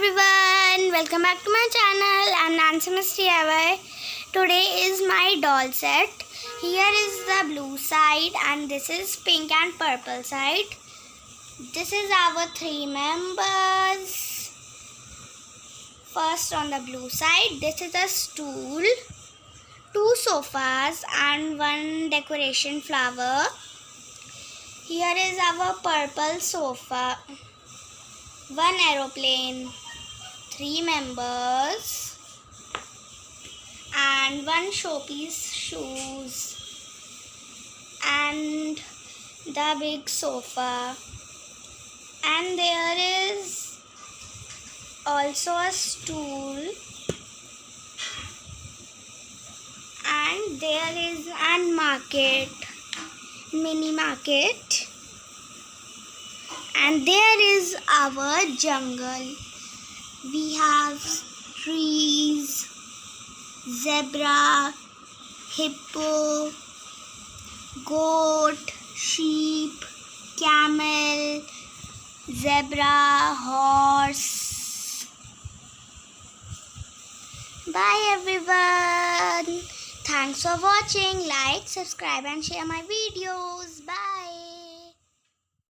everyone, welcome back to my channel. I'm Nancy Miss DIY. Today is my doll set. Here is the blue side and this is pink and purple side. This is our three members. First on the blue side, this is a stool, two sofas and one decoration flower. Here is our purple sofa, one aeroplane, three members and one showpiece shoes and the big sofa, and there is also a stool, and there is an market, mini market, and there is our jungle. We have trees, zebra, hippo, goat, sheep, camel, zebra, horse. Bye everyone. Thanks for watching. Like, subscribe and share my videos. Bye.